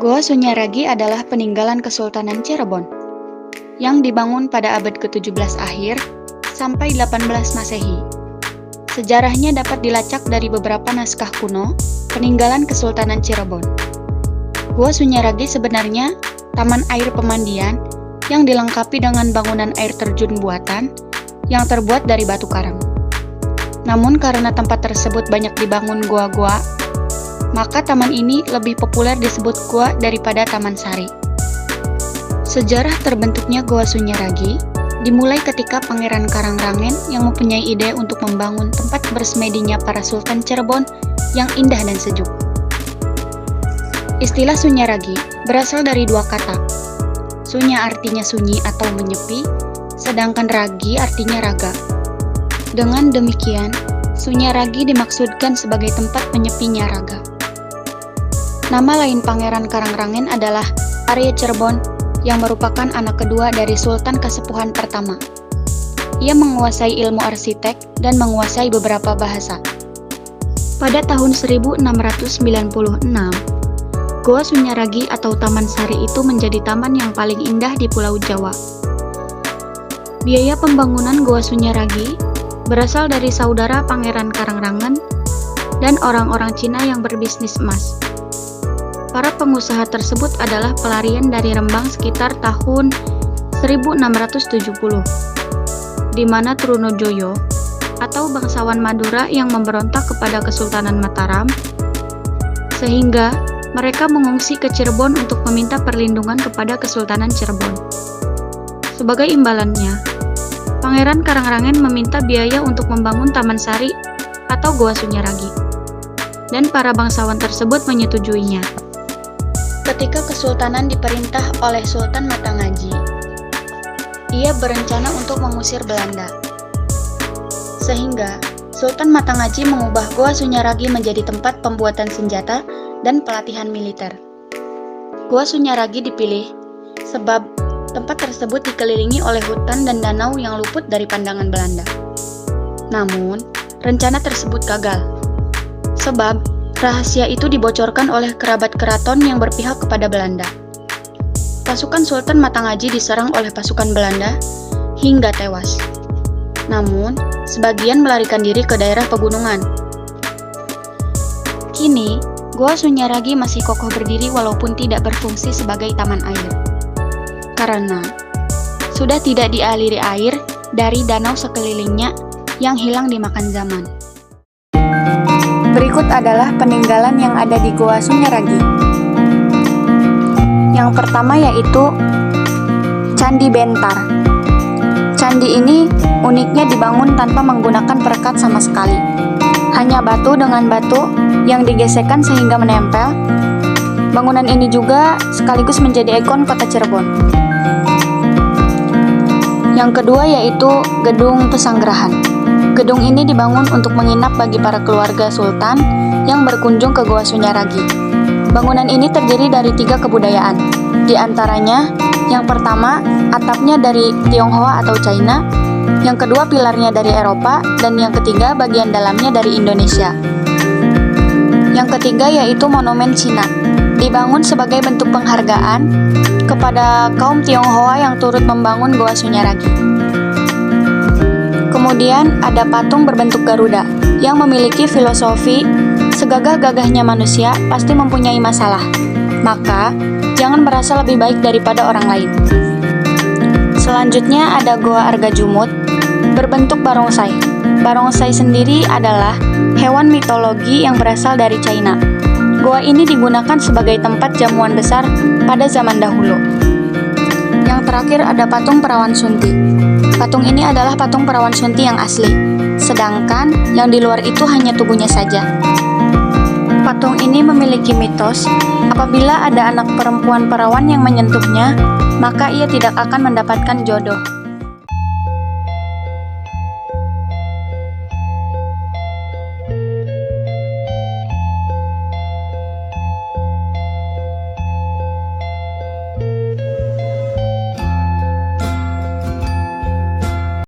Goa Sunyaragi adalah peninggalan Kesultanan Cirebon yang dibangun pada abad ke-17 akhir sampai 18 Masehi. Sejarahnya dapat dilacak dari beberapa naskah kuno peninggalan Kesultanan Cirebon. Goa Sunyaragi sebenarnya taman air pemandian yang dilengkapi dengan bangunan air terjun buatan yang terbuat dari batu karang. Namun karena tempat tersebut banyak dibangun goa-goa, maka taman ini lebih populer disebut goa daripada Taman Sari. Sejarah terbentuknya Goa Sunyaragi dimulai ketika Pangeran Karangrangen yang mempunyai ide untuk membangun tempat bersemedinya para Sultan Cirebon yang indah dan sejuk. Istilah Sunyaragi berasal dari dua kata. Sunya artinya sunyi atau menyepi, sedangkan ragi artinya raga. Dengan demikian, Sunyaragi dimaksudkan sebagai tempat menyepinya raga. Nama lain Pangeran Karangrangen adalah Arya Cirebon yang merupakan anak kedua dari Sultan Kasepuhan pertama. Ia menguasai ilmu arsitek dan menguasai beberapa bahasa. Pada tahun 1696, Goa Sunyaragi atau Taman Sari itu menjadi taman yang paling indah di Pulau Jawa. Biaya pembangunan Goa Sunyaragi berasal dari saudara Pangeran Karangrangen dan orang-orang Cina yang berbisnis emas. Para pengusaha tersebut adalah pelarian dari Rembang sekitar tahun 1670, di mana Trunojoyo atau bangsawan Madura yang memberontak kepada Kesultanan Mataram, sehingga mereka mengungsi ke Cirebon untuk meminta perlindungan kepada Kesultanan Cirebon. Sebagai imbalannya, Pangeran Karangrangen meminta biaya untuk membangun Taman Sari atau Goa Sunyaragi, dan para bangsawan tersebut menyetujuinya. Ketika Kesultanan diperintah oleh Sultan Matangaji, ia berencana untuk mengusir Belanda. Sehingga, Sultan Matangaji mengubah Goa Sunyaragi menjadi tempat pembuatan senjata dan pelatihan militer. Goa Sunyaragi dipilih sebab tempat tersebut dikelilingi oleh hutan dan danau yang luput dari pandangan Belanda. Namun, rencana tersebut gagal. Sebab, rahasia itu dibocorkan oleh kerabat keraton yang berpihak kepada Belanda. Pasukan Sultan Matangaji diserang oleh pasukan Belanda hingga tewas. Namun, sebagian melarikan diri ke daerah pegunungan. Kini, Goa Sunyaragi masih kokoh berdiri walaupun tidak berfungsi sebagai taman air. Karena sudah tidak dialiri air dari danau sekelilingnya yang hilang dimakan zaman. Berikut adalah peninggalan yang ada di Goa Sunyaragi. Yang pertama yaitu Candi Bentar. Candi ini uniknya dibangun tanpa menggunakan perekat sama sekali. Hanya batu dengan batu yang digesekkan sehingga menempel. Bangunan ini juga sekaligus menjadi ikon kota Cirebon. Yang kedua yaitu Gedung Pesanggerahan. Gedung ini dibangun untuk menginap bagi para keluarga sultan yang berkunjung ke Goa Sunyaragi. Bangunan ini terdiri dari 3 kebudayaan. Di antaranya, yang pertama, atapnya dari Tionghoa atau China, yang kedua pilarnya dari Eropa, dan yang ketiga bagian dalamnya dari Indonesia. Yang ketiga yaitu Monumen Cina. Dibangun sebagai bentuk penghargaan kepada kaum Tionghoa yang turut membangun Goa Sunyaragi. Kemudian ada patung berbentuk Garuda yang memiliki filosofi segagah-gagahnya manusia pasti mempunyai masalah. Maka, jangan merasa lebih baik daripada orang lain. Selanjutnya ada Goa Argajumut berbentuk barongsai. Barongsai sendiri adalah hewan mitologi yang berasal dari China. Goa ini digunakan sebagai tempat jamuan besar pada zaman dahulu. Yang terakhir ada patung Perawan Sunti. Patung ini adalah patung Perawan Sunti yang asli, sedangkan yang di luar itu hanya tubuhnya saja. Patung ini memiliki mitos, apabila ada anak perempuan perawan yang menyentuhnya, maka ia tidak akan mendapatkan jodoh.